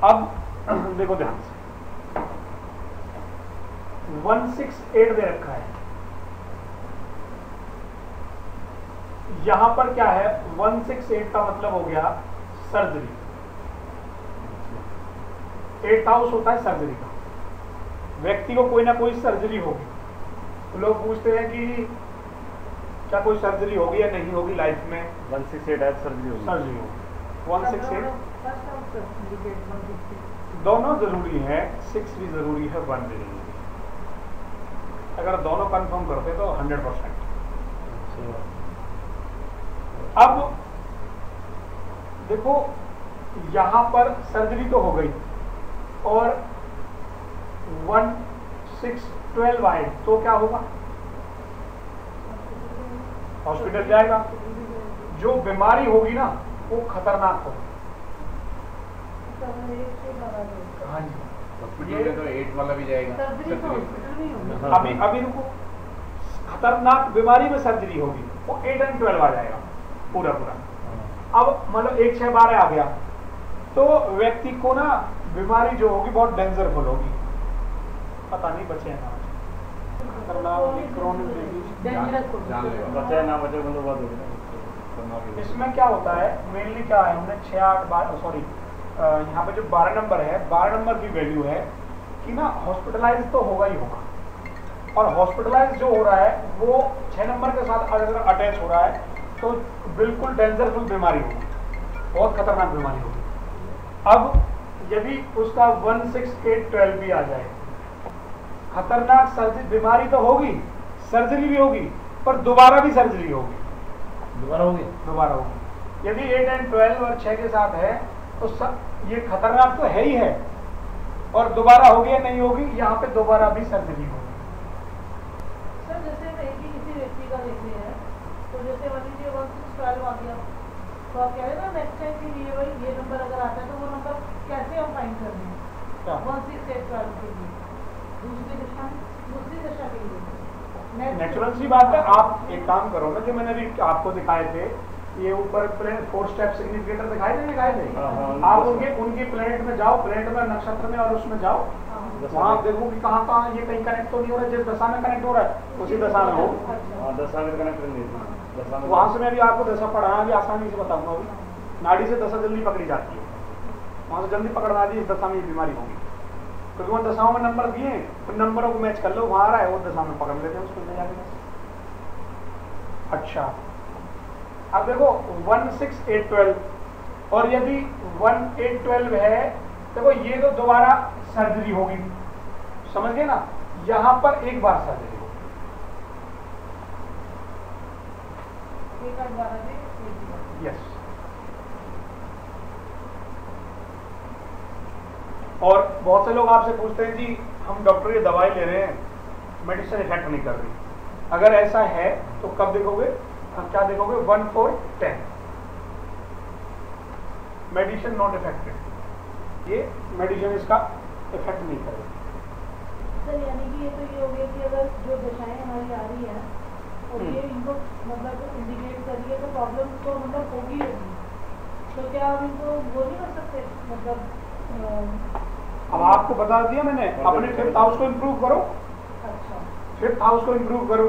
अब देखो ध्यान से, 168 दे रखा है, यहां पर क्या है 168 का मतलब हो गया सर्जरी। 8th हाउस होता है सर्जरी का, व्यक्ति को कोई ना कोई सर्जरी होगी। तो लोग पूछते हैं कि क्या कोई सर्जरी होगी या नहीं होगी लाइफ में। 168 है, सर्जरी होगी। 168 दोनों जरूरी है, 6 भी जरूरी है, 1 भी जरूरी है। अगर दोनों कंफर्म करते तो 100%। अब देखो यहां पर सर्जरी तो हो गई और 1612 आए तो क्या होगा, हॉस्पिटल जाएगा। जो बीमारी होगी ना वो खतरनाक होगी। हाँ जी, हॉस्पिटल में तो 8 वाला भी जाएगा। अभी रुको, खतरनाक बीमारी में सर्जरी होगी वो 8 और 12 आ जाएगा पूरा। अब मतलब 1 6 12 आ गया तो व्यक्ति को ना बीमारी जो होगी बहुत डेंजरफुल होगी, पता नहीं बचे ना बचे ना बचे मतलब बात होगी। इसमें क्या होता है मेनली क्या है, हमने 6 8 12 सॉरी यहाँ पे जो 12 नंबर है, 12 नंबर की वैल्यू है कि ना हॉस्पिटलाइज तो होगा ही होगा, और हॉस्पिटलाइज जो हो रहा है वो 6 नंबर के साथ अगर अटैच हो रहा है तो बिल्कुल डेंजरफुल बीमारी होगी, बहुत खतरनाक बीमारी होगी। अब यदि उसका 16812 भी आ जाए, खतरनाक सर्जरी बीमारी तो होगी, सर्जरी भी होगी, पर दोबारा भी सर्जरी होगी, दोबारा होगी। यदि 8 और 12 और 6 के साथ है तो ये खतरनाक तो है ही है, और दोबारा होगी या नहीं होगी, यहाँ पे दोबारा भी सर्जरी होगी। सर जैसे किसी व्यक्ति का देखते हैं तो जैसे मान लीजिए 1612 आ गया तो आप कह रहे हैं ना नेक्स्ट टाइम के लिए भाई ये नंबर अगर आता है तो वो नंबर कैसे हम फाइंड कर रहे हैं 1612 के लिए, दूसरी दशा के लिए नेचुरल सी बात है। आप एक काम करो ना, जो मैंने अभी आपको दिखाए थे ये ऊपर 4 स्टेप सिग्निफिकेटर दिखाए थे आप उनके प्लेनेट में जाओ, प्लेनेट में नक्षत्र में, और उसमें जाओ, वहाँ देखो कि कहाँ कहाँ ये कहीं कनेक्ट तो नहीं हो रहा है, जिस दशा में कनेक्ट हो रहा है उसी दशा में हो। दशा में कनेक्ट नहीं, वहाँ से मैं भी आपको दशा पढ़ाना भी आसानी से बताऊंगा। अभी नाड़ी से दशा जल्दी पकड़ी जाती है, वहाँ से जल्दी पकड़ना दी इस दशा में ये बीमारी होगी, क्योंकि वहाँ दशाओं में नंबर दिए, उन नंबरों को मैच कर लो, वहाँ आ रहा है वो दशा में पकड़ लेते हैं उसको ले जाके। अच्छा अब देखो 16812 और यदि 1812 है, देखो ये तो दोबारा सर्जरी होगी, समझ गए ना, यहां पर एक बार सर्जरी होगी, यस। और बहुत से लोग आपसे पूछते हैं जी हम डॉक्टर की दवाई ले रहे हैं, मेडिसिन इफेक्ट नहीं कर रही। अगर ऐसा है तो कब देखोगे, क्या देखोगे 1410 मेडिसिन नॉट इफेक्टेड, ये मेडिसिन इसका इफेक्ट नहीं करेगा। सर यानी कि ये तो ये हो गया कि अगर जो दशाएं हमारी आ रही है और ये इनको मतलब इंडिकेट कर रही है तो प्रॉब्लम तो मतलब होगी, तो क्या हम इनको वो नहीं कर सकते, मतलब अब आपको बता दिया मैंने, अपने 5th हाउस को इम्प्रूव करो। अच्छा 5th हाउस को इम्प्रूव करो,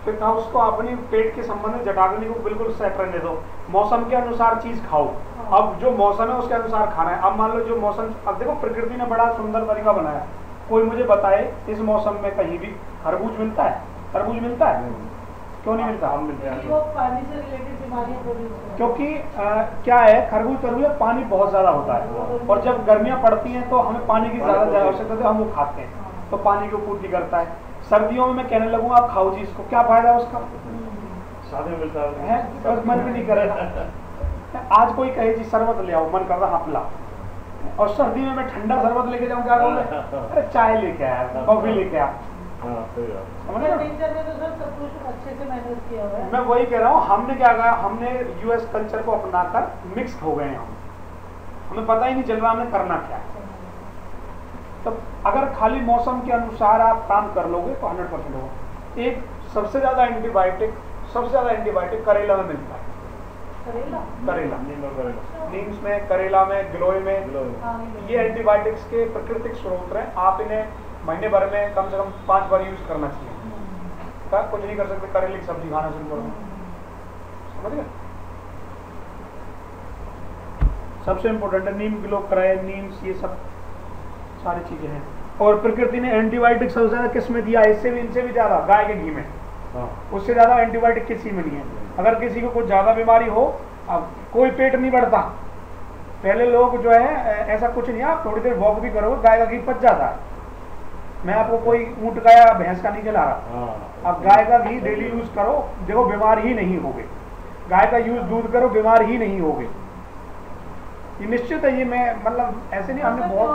5th हाउस को अपनी पेट के संबंध में जटाग्नि को बिल्कुल सेट रहने दो, मौसम के अनुसार चीज खाओ। अब जो मौसम है उसके अनुसार खाना है। अब मान लो जो मौसम, अब देखो प्रकृति ने बड़ा सुंदर तरीका बनाया, कोई मुझे बताए इस मौसम में कहीं भी खरबूज मिलता है? तरबूज मिलता है? क्यों नहीं मिलता? हम मिलते हैं, वो पानी से रिलेटेड बीमारियां प्रोड्यूस करती हैं। क्योंकि क्या है, खरबूज तरबूज में पानी बहुत ज्यादा होता है, और जब गर्मियां पड़ती हैं तो हमें पानी की ज्यादा आवश्यकता है, हम वो खाते हैं तो पानी की पूर्ति करता है। सर्दियों में मैं कहने लगूंगा आप खाओ जी इसको, क्या फायदा है उसका, शादी में मिलता है बस मन भी नहीं करेगा। आज कोई कहे जी शरबत ले आओ, मन कर रहा हाँ पिला, और सर्दी में मैं ठंडा शरबत लेके जाऊँ, क्या करोगे? अरे चाय लेके आया, कॉफी लेके आया, नेचर ने तो सर सब कुछ अच्छे से मैनेज किया हुआ है। मैं वही कह रहा हूँ, हमने क्या कहा, हमने यूएस कल्चर को अपनाकर मिक्स हो गए हैं हम, हमें पता ही नहीं चल रहा हमें करना क्या है। तो अगर खाली मौसम के अनुसार आप काम कर लोगे तो 100% होगा। एक सबसे ज्यादा एंटीबायोटिक करेला में मिलता है, करेला करेला, नीम और करेला। नीम्स में, करेला में, गिलोय में, हाँ, ये एंटीबायोटिक्स के प्राकृतिक स्रोत हैं। आप इन्हें महीने भर में कम से कम 5 बार यूज करना चाहिए। कुछ नहीं कर सकते, करेले की सब्जी खाना शुरू करो, समझ गए। सबसे इम्पोर्टेंट है नीम, गिलो, कराए, नीम्स, ये सब सारी चीजें हैं। और प्रकृति ने एंटीबायोटिक सबसे ज्यादा किस में दिया है? इससे भी, इनसे भी ज्यादा गाय के घी में। उससे ज्यादा एंटीबायोटिक किसी में नहीं है। अगर किसी को कुछ ज्यादा बीमारी हो, अब कोई पेट नहीं बढ़ता। पहले लोग जो है ऐसा कुछ नहीं, आप थोड़ी देर वॉक भी करोगे गाय का घी पच जाता है। मैं आपको कोई ऊँट का या भैंस का नहीं खिला रहा। अब गाय का घी डेली यूज करो, देखो बीमार ही नहीं होगे। गाय का यूज दूध करो, बीमार ही नहीं होगे। ये निश्चित है। ये मैं मतलब ऐसे नहीं, हमने बहुत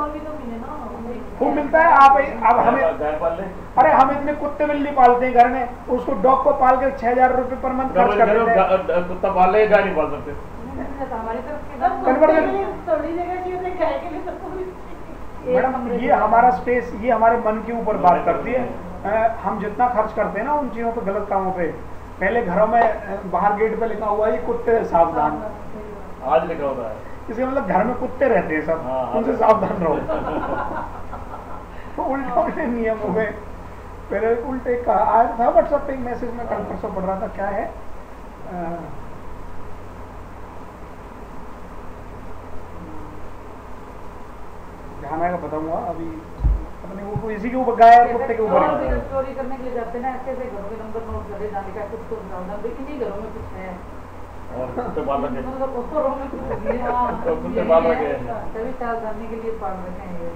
खूब मिलता है। आप अब हमें, गाय पाल ले। अरे हम इतने कुत्ते बिल्ली पालते हैं घर में, उसको डॉग को पाल के 6,000 रुपए पर मंथ खर्च कर देते हैं। कुत्ता पाल ले, गाय नहीं पाल सकते। थोड़ी जगह चाहिए गाय के लिए सबको। मैडम ये हमारा स्पेस, ये हमारे मन के ऊपर बात करती है। हम जितना खर्च करते हैं ना उन चीजों पे, गलत कामों पे। पहले घरों में बाहर गेट पे लिखा हुआ है कुत्ते सावधान, आज लिखा होता है। इसका मतलब घर में कुत्ते रहते हैं सब, उनसे सावधान रहो। तो उल्टे उल्टे नियम हो गए। पहले उल्टे का आया था व्हाट्सएप पे एक मैसेज में, कल परसों पढ़ रहा था, क्या है ध्यान आएगा बताऊंगा अभी। अपने वो इसी के ऊपर गाय और कुत्ते के ऊपर चोरी करने के लिए जाते हैं ना, ऐसे ऐसे घरों के नंबर नोट कर जाने का, कुछ तो सावधान, लेकिन नहीं घरों में कुछ है और कुत्ते पाल रखे, मतलब घरों में कुछ है। तो कुत्ते पाल रखे हैं, तभी सावधानी के लिए पाल रखे हैं ये।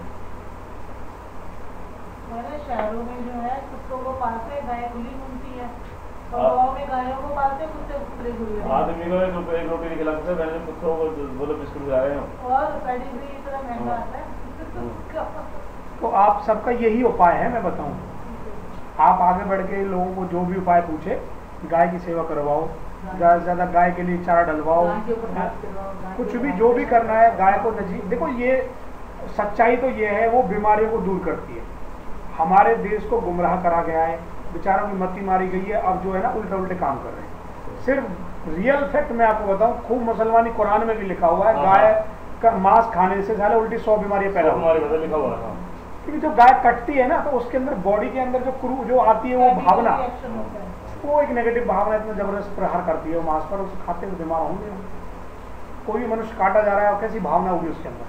मैंने शहरों में जो है कुत्तों को पालते हैं, गाय खुली घूमती है, और गाँव में गायों को पालते हैं, कुत्ते खुले घूमते हैं। आदमी को एक रोटी नहीं खिला सकते, मैंने कुत्तों को बोले बिस्कुट खिलाए हैं। और पेडिग्री इतना महंगा आता है। तो आप सबका यही उपाय है, मैं बताऊं। आप आगे बढ़ के लोगों को जो भी उपाय पूछे, गाय की सेवा करवाओ, ज्यादा से ज्यादा गाय के लिए चारा डलवाओ, कुछ भी जो भी करना है गाय को नजीक। देखो ये सच्चाई तो ये है, वो बीमारियों को दूर करती है। हमारे देश को गुमराह करा गया है, बेचारों की मत्ती मारी गई है। अब जो है ना उल्टे उल्टे काम कर रहे हैं। सिर्फ रियल फैक्ट मैं आपको बताऊं, खूब मुसलमानी कुरान में भी लिखा हुआ है, गाय का मांस खाने से साले उल्टी 100 बीमारियां पैदा होती लिखा हुआ है। क्योंकि जो गाय कटती है ना, तो उसके अंदर बॉडी के अंदर जो क्रू जो आती है, वो भावना, वो एक नेगेटिव भावना इतना जबरदस्त प्रहार करती है वो मांस पर, उसे खाते हुए बीमार होंगे। कोई भी मनुष्य काटा जा रहा है और कैसी भावना होगी उसके अंदर।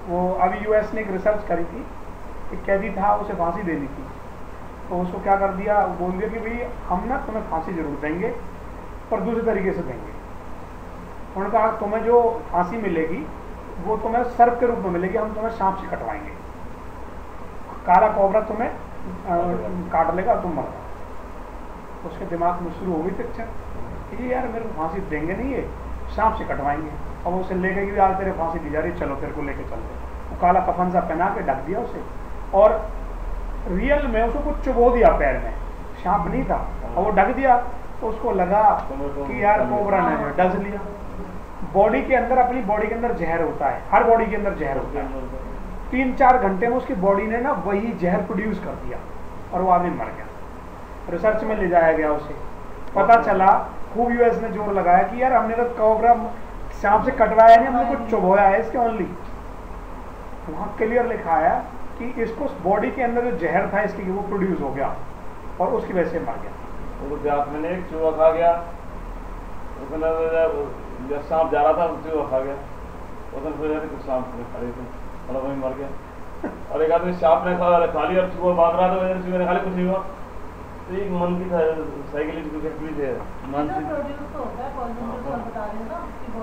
वो अभी यूएस ने एक रिसर्च करी थी, एक कैदी था, उसे फांसी देनी थी, तो उसको क्या कर दिया, बोल दिया कि भाई हम ना तुम्हें फांसी जरूर देंगे पर दूसरे तरीके से देंगे। उन्होंने कहा तुम्हें जो फांसी मिलेगी वो तुम्हें सर्प के रूप में मिलेगी, हम तुम्हें सांप से कटवाएंगे, काला कोबरा तुम्हें काट लेगा, तुम मर जाओ। उसके दिमाग में शुरू हो गई पिक्चर कि यार मेरे को फांसी देंगे नहीं, ये सांप से कटवाएंगे। अब उसे लेके कि आज तेरे फांसी दी जा रही, चलो तेरे को लेके चलते। वो काला कफन सा पहना के ढक दिया उसे, और रियल में उसको कुछ चुभो दिया पैर में, सांप नहीं था, और वो ढक दिया। तो उसको लगा कि यार कोबरा ने डस लिया। बॉडी के अंदर, अपनी बॉडी के अंदर जहर होता है, हर बॉडी के अंदर जहर होता है। 3-4 घंटे में उसकी बॉडी ने ना वही जहर प्रोड्यूस कर दिया और वो आदमी मर गया। रिसर्च में ले जाया गया उसे, पता चला, खूब यूएस ने जोर लगाया कि यार हमने तो कोबरा सांप से कटवाया नहीं, हमने कुछ चुभोया है इसके ओनली। वहाँ क्लियर लिखा है कि इसको बॉडी के अंदर जो जहर था इसकी, वो प्रोड्यूस हो गया और उसकी वजह से मर गया। वो देहात में एक चूहा खा गया, जब सांप जा रहा था चूहा खा गया, उसने कुछ सांप खा रहे थे और वही मर गया। और एक आदमी सांप ने खा लिया और चूहा भाग रहा था, चूहे ने खा लिया, कुछ नहीं हुआ। तो एक मन की साइकिल फैक्ट्री है, मन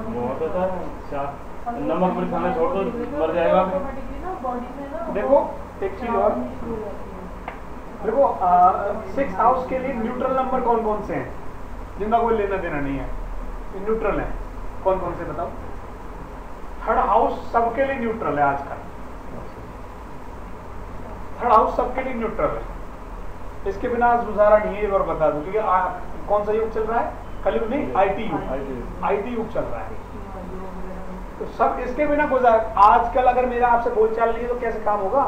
बहुत होता है। नमक मिर्च खाना छोड़ दो, मर जाएगा। देखो एक चीज और, देखो 6 हाउस के लिए न्यूट्रल नंबर कौन कौन से हैं जिनका कोई लेना देना नहीं है, न्यूट्रल है। कौन कौन से बताओ? 3rd हाउस सबके लिए न्यूट्रल है आजकल। 3rd हाउस सबके लिए न्यूट्रल है, इसके बिना आज गुजारा नहीं है। एक और बता दूं, क्योंकि कौन सा युग चल रहा है? कलयुग नहीं, IT युग, IT युग चल रहा है। तो सब इसके बिना गुजार, आजकल अगर मेरा आपसे बोलचाल नहीं है तो कैसे काम होगा?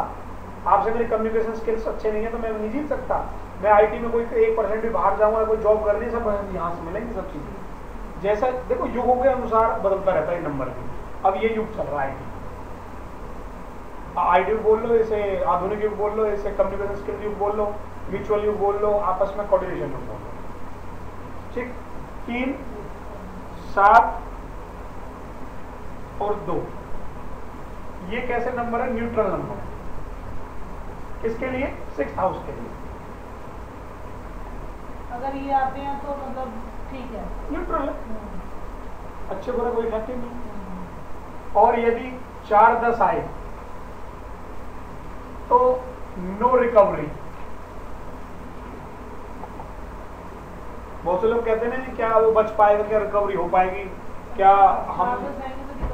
आपसे मेरी कम्युनिकेशन स्किल्स अच्छे नहीं है तो मैं नहीं जीत सकता। मैं IT में कोई 1% भी बाहर जाऊंगा, कोई जॉब करनी, सब यहाँ से मिलेंगी सब चीजें। जैसा देखो युगों के अनुसार बदलता रहता है नंबर भी। अब ये युग चल रहा है, आईडी बोल लो, इसे आधुनिक युग बोल लो, इसे कम्युनिकेशन स्किल युग बोल लो, म्यूचुअल युग बोल लो, आपस में कोऑर्डिनेशन युग बोल लो। ठीक, 3, 7 और 2 ये कैसे नंबर है? Neutral number. किसके लिए? 6th हाउस के लिए। अगर ये आते हैं तो मतलब ठीक है, न्यूट्रल है, अच्छे बुरे कोई इफेक्ट नहीं। और यदि 4, 10 आए तो नो रिकवरी। बहुत से लोग कहते हैं क्या वो बच पाएगा, क्या रिकवरी हो पाएगी क्या? हम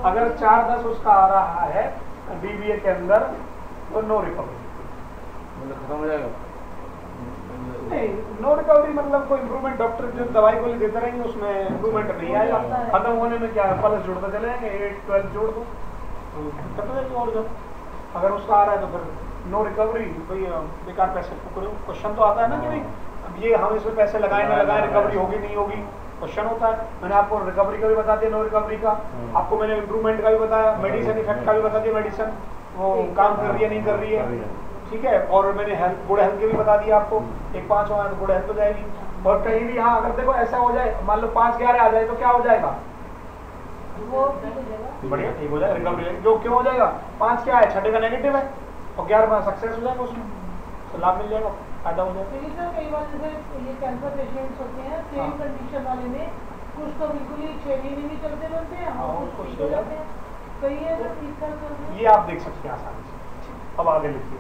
अगर 4, 10 उसका आ रहा है BBA के अंदर तो नो रिकवरी। मतलब खत्म हो जाएगा? नहीं, नो रिकवरी मतलब कोई इम्प्रूवमेंट, डॉक्टर जो दवाई गोली देते रहेंगे उसमें इम्प्रूवमेंट नहीं आएगा। खत्म होने में क्या प्लस जुड़ते चले जाएंगे, 8, 12 जोड़ दो खत्म हो जाएगी। और जब अगर उसका आ रहा है तो फिर नो रिकवरी, कोई बेकार पैसे फूक रहे हो। क्वेश्चन तो आता है ना कि भाई अब ये हम इसमें पैसे लगाए ना लगाए, रिकवरी होगी नहीं होगी, क्वेश्चन होता है। मैंने आपको रिकवरी का भी बता दिया, नो रिकवरी का। आपको मैंने इम्प्रूवमेंट का भी बताया, मेडिसिन इफेक्ट का भी बता दिया, मेडिसिन वो काम कर रही है नहीं कर रही है, ठीक है। और मैंने हेल्थ, गुड हेल्थ के भी बता दिया आपको। 1, 5 हो तो गुड हेल्थ हो जाएगी। और कहीं भी हाँ अगर देखो ऐसा हो जाए, मान लो 5, 11 आ जाए तो क्या हो जाएगा? वो ठीक हो जाएगा, बढ़िया ठीक हो जाएगा, रिकवरी। जो क्यों हो जाएगा? 5 क्या है? 6 का नेगेटिव है और 11 सक्सेस हो जाएगा, उसमें तो लाभ मिल जाएगा, फायदा हो जाएगा। फिर सर कई बार जैसे ये कैंसर पेशेंट्स होते हैं, सेम कंडीशन वाले में कुछ तो बिल्कुल ही 6 महीने भी चलते बनते हैं और कुछ ठीक हो जाते हैं। कई है तो इस तरह से ये आप देख सकते हैं आसानी से। अब आगे लिखिए।